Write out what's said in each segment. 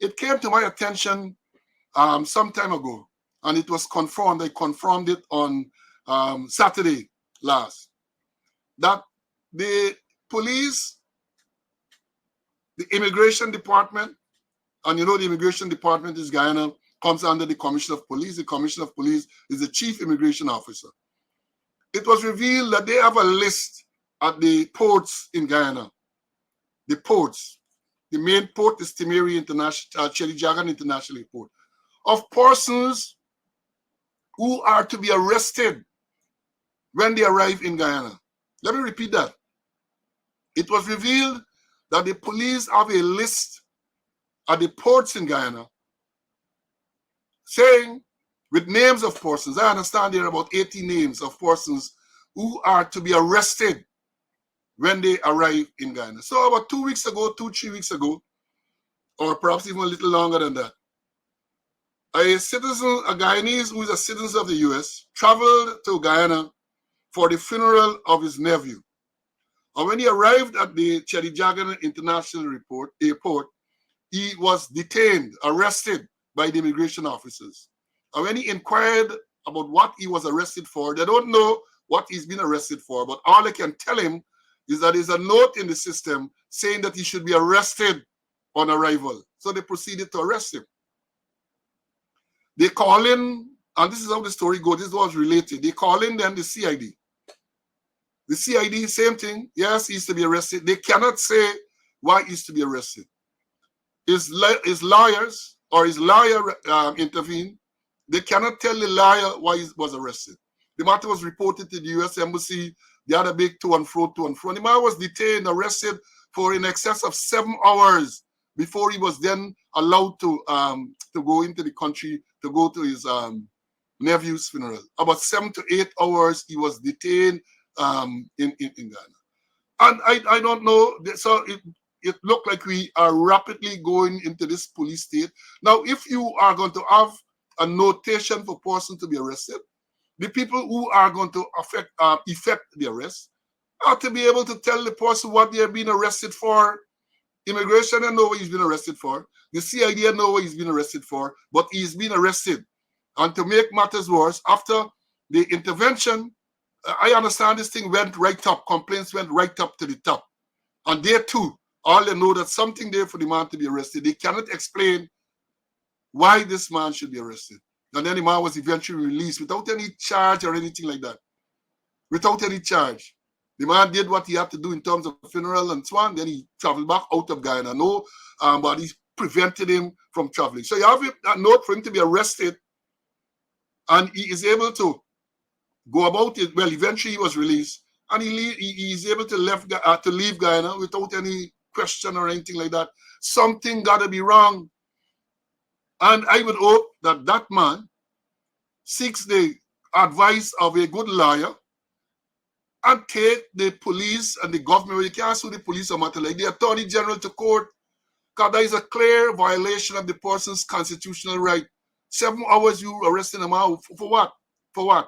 It came to my attention some time ago, and it was confirmed. I confirmed it on Saturday last, that the police, the immigration department, and you know the immigration department is Guyana, comes under the Commissioner of Police. The Commissioner of Police is the chief immigration officer. It was revealed that they have a list at the ports in Guyana. The ports, the main port is Timeri International, Chedijagan International Airport, of persons who are to be arrested when they arrive in Guyana. Let me repeat that. It was revealed that the police have a list at the ports in Guyana saying, with names of persons, I understand there are about 80 names of persons who are to be arrested when they arrive in Guyana. So about 2 weeks ago, 3 weeks ago, or perhaps even a little longer than that, a citizen, a Guyanese who is a citizen of the US, traveled to Guyana for the funeral of his nephew. And when he arrived at the Chedijagan International Airport, he was detained, arrested by the immigration officers. And when he inquired about what he was arrested for, they don't know what he's been arrested for, but all they can tell him is that there's a note in the system saying that he should be arrested on arrival. So they proceeded to arrest him. They call in, and this is how the story goes, this was related. They call in then the CID. The CID, same thing. Yes, he's to be arrested. They cannot say why he's to be arrested. His lawyers or his lawyer intervened. They cannot tell the lawyer why he was arrested. The matter was reported to the U.S. Embassy. They had a big to and fro. The man was detained, arrested for in excess of 7 hours before he was then allowed to go into the country to go to his nephew's funeral. About 7 to 8 hours he was detained in Ghana. And I don't know, so it looked like we are rapidly going into this police state. Now, if you are going to have a notation for person to be arrested, the people who are going to effect the arrest are to be able to tell the person what they are being arrested for. Immigration don't know what he's been arrested for. The CID don't know what he's been arrested for, but he's been arrested. And to make matters worse, after the intervention, I understand this thing went right up. Complaints went right up to the top. And there too, all they know that something there for the man to be arrested. They cannot explain why this man should be arrested. And then the man was eventually released without any charge or anything like that. Without any charge. The man did what he had to do in terms of funeral and so on. Then he traveled back out of Guyana. Nobody prevented him from traveling. So you have a note for him to be arrested, and he is able to go about it. Well, eventually he was released, and he is able to leave Guyana without any question or anything like that. Something got to be wrong. And I would hope that that man seeks the advice of a good lawyer and take the police and the government. You can't sue the police or matter like the Attorney General to court, because there is a clear violation of the person's constitutional right. 7 hours you arresting a man for what? For what?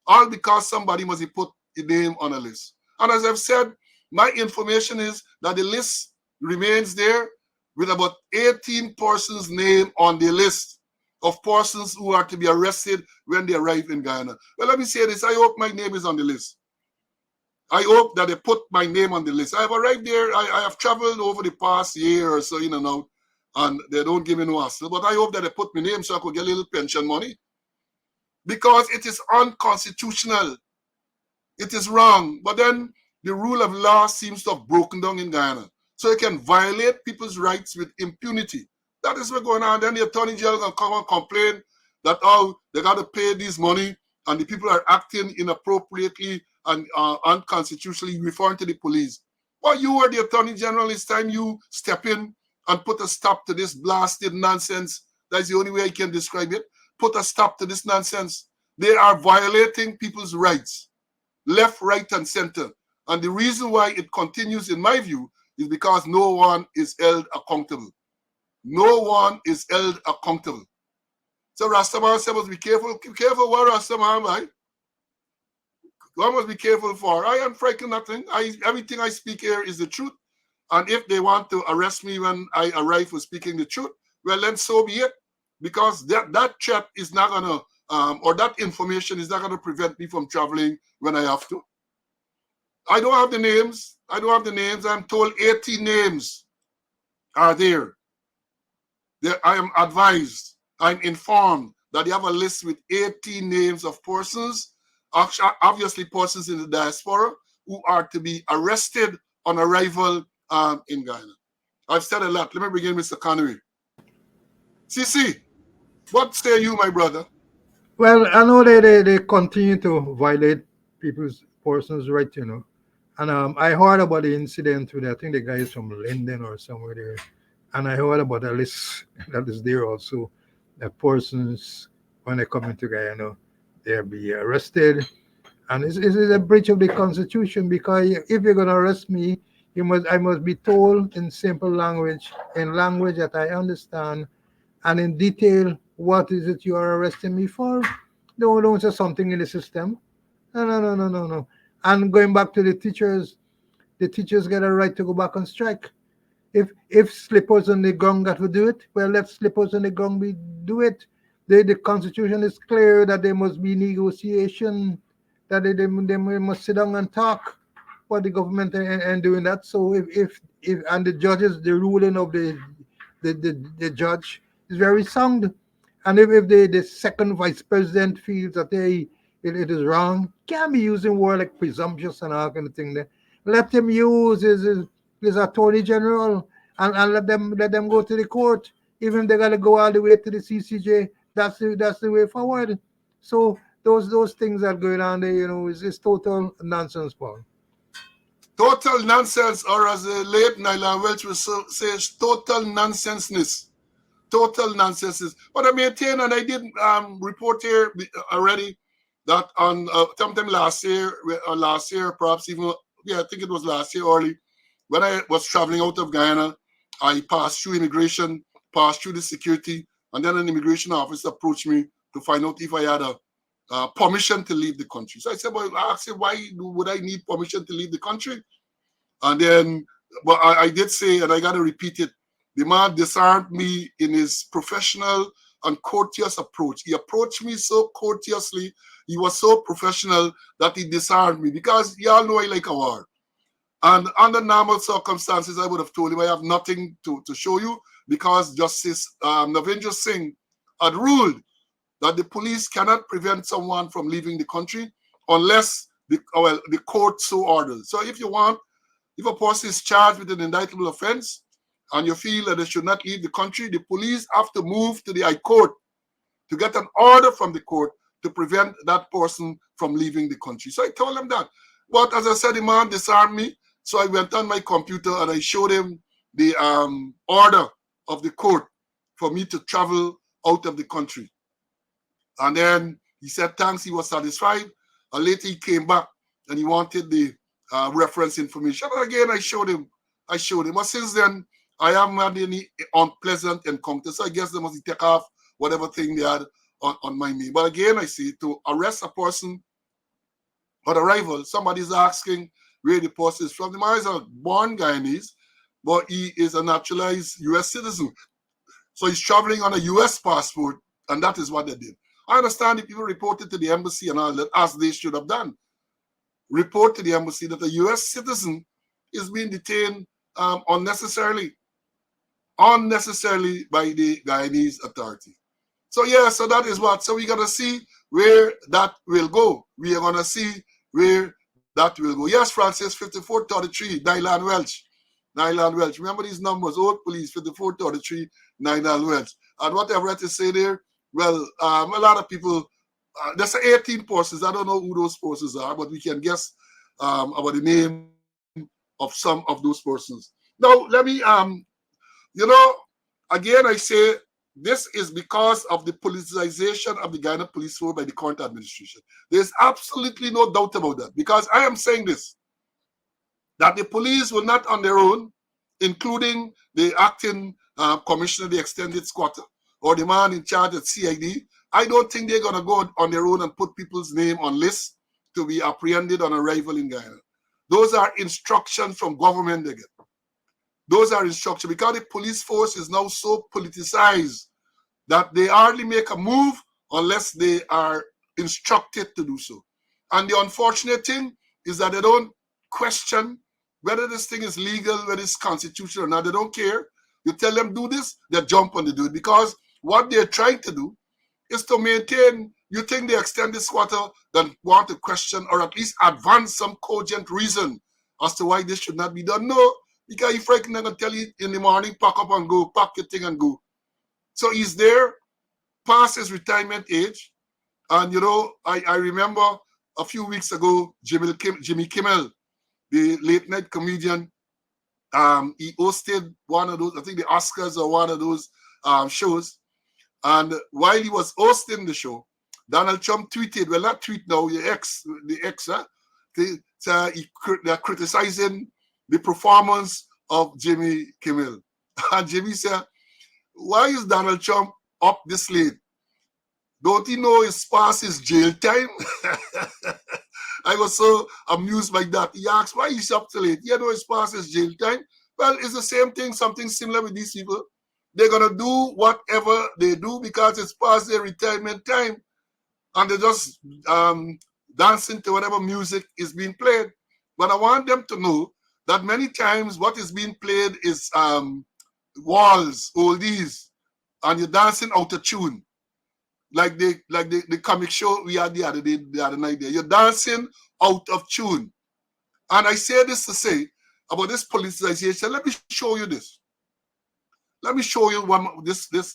All because somebody must have put the name on a list. And as I've said, my information is that the list remains there with about 18 persons' name on the list of persons who are to be arrested when they arrive in Guyana. Well, let me say this. I hope my name is on the list. I hope that they put my name on the list. I have arrived there. I have traveled over the past year or so in and out, and they don't give me no hassle. But I hope that they put my name so I could get a little pension money, because it is unconstitutional. It is wrong. But then the rule of law seems to have broken down in Guyana. So you can violate people's rights with impunity. That is what's going on. Then the Attorney General can come and complain that, oh, they got to pay this money and the people are acting inappropriately and unconstitutionally, referring to the police. Well, you are the Attorney General. It's time you step in and put a stop to this blasted nonsense. That's the only way I can describe it. Put a stop to this nonsense. They are violating people's rights, left, right, and center. And the reason why it continues, in my view, is because no one is held accountable. No one is held accountable. So Rastaman said, must be careful. Be careful what Rastaman, right? One must be careful for. I am frightened nothing. Everything I speak here is the truth. And if they want to arrest me when I arrive for speaking the truth, well, then so be it. Because that threat is not going to, or that information is not going to prevent me from traveling when I have to. I don't have the names. I don't have the names. I'm told 80 names are there. I am advised, I'm informed that they have a list with 80 names of persons, obviously persons in the diaspora, who are to be arrested on arrival in Guyana. I've said a lot. Let me begin, Mr. Connery. CC, what say you, my brother? Well, I know they continue to violate people's person's right, you know. And I heard about the incident with, I think the guy is from London or somewhere there. And I heard about a list that is there also, that persons, when they come into Guyana, they'll be arrested. And it's a breach of the Constitution, because if you're going to arrest me, I must be told in simple language, in language that I understand, and in detail, what is it you are arresting me for? Don't say something in the system. No, no, no, no, no, no. And going back to the teachers get a right to go back on strike. If slippers on the ground got to do it, well, let slippers on the ground do it. The constitution is clear that there must be negotiation, that they must sit down and talk. But the government and doing that. So if and the judges, the ruling of the judge is very sound. And if the second vice president feels that it is wrong, can't be using word like presumptuous and all kind of thing there. Let him use his attorney general, and let them go to the court. Even if they gotta go all the way to the CCJ, that's the way forward. So those things that are going on there, is total nonsense, Paul. Total nonsense, or as the late Nyla Welch would say, total nonsenseness. Total nonsense. But I maintain, and I did report here already, that on sometime last year, perhaps even, yeah, I think it was last year early, when I was traveling out of Guyana, I passed through immigration, passed through the security, and then an immigration officer approached me to find out if I had a permission to leave the country. So I said, well, I asked him, why would I need permission to leave the country? And then, but I did say, and I got to repeat it, the man disarmed me in his professional and courteous approach. He approached me so courteously, he was so professional that he disarmed me, because y'all know I like a war. And under normal circumstances, I would have told him I have nothing to show you, because Justice Navendra Singh had ruled that the police cannot prevent someone from leaving the country unless the court so orders. So if a person is charged with an indictable offense and you feel that they should not leave the country, the police have to move to the High Court to get an order from the court to prevent that person from leaving the country. So I told him that. But as I said, the man disarmed me. So I went on my computer and I showed him the order of the court for me to travel out of the country. And then he said, thanks, he was satisfied. And later he came back and he wanted the reference information. And again, I showed him. But since then, I haven't had any unpleasant encounters. So I guess they must take off whatever thing they had on my name. But again, I say, to arrest a person on arrival, somebody's asking where the person is from. The man is a born Guyanese, but he is a naturalized U.S. citizen. So he's traveling on a U.S. passport, and that is what they did. I understand if people reported to the embassy and all that, as they should have done. Report to the embassy that a U.S. citizen is being detained unnecessarily by the Guyanese authority. So yeah, so that is what. So we got to see where that will go. We are going to see where that will go. Yes, Francis, 5433, Nyland Welch. Remember these numbers, old police, 5433, Nyland Welch. And what I've read to say there, well, a lot of people, there's 18 persons. I don't know who those persons are, but we can guess about the name of some of those persons. Now, let me, again, I say this is because of the politicization of the Guyana police force by the current administration. There's absolutely no doubt about that, because I am saying this, that the police will not on their own, including the acting commissioner of the extended squatter or the man in charge at CID. I don't think they're going to go on their own and put people's name on lists to be apprehended on arrival in Guyana. Those are instructions from government they get. Those are instructions because the police force is now so politicized that they hardly make a move unless they are instructed to do so. And the unfortunate thing is that they don't question whether this thing is legal, whether it's constitutional or not. They don't care. You tell them do this, they jump on to do it because what they're trying to do is to maintain. You think they extend this quarter, then want to question or at least advance some cogent reason as to why this should not be done. No, because if Frank not gonna tell you in the morning, pack up and go, pack your thing and go. So he's there past his retirement age. And you know, I remember a few weeks ago, Jimmy Kimmel, the late night comedian, he hosted one of those, I think the Oscars or one of those shows. And while he was hosting the show, Donald Trump tweeted, well, not tweet now, the ex, they're criticizing the performance of Jimmy Kimmel. And Jimmy said, why is Donald Trump up this late? Don't he know it's past his jail time? I was so amused by that. He asked, why he's up so late? You know it's past his jail time. Well, it's the same thing, something similar with these people. They're going to do whatever they do because it's past their retirement time. And they're just dancing to whatever music is being played. But I want them to know that many times what is being played is waltz, oldies, and you're dancing out of tune. Like the comic show we had the other night there. You're dancing out of tune. And I say this to say about this politicization. Let me show you this. Let me show you this thing.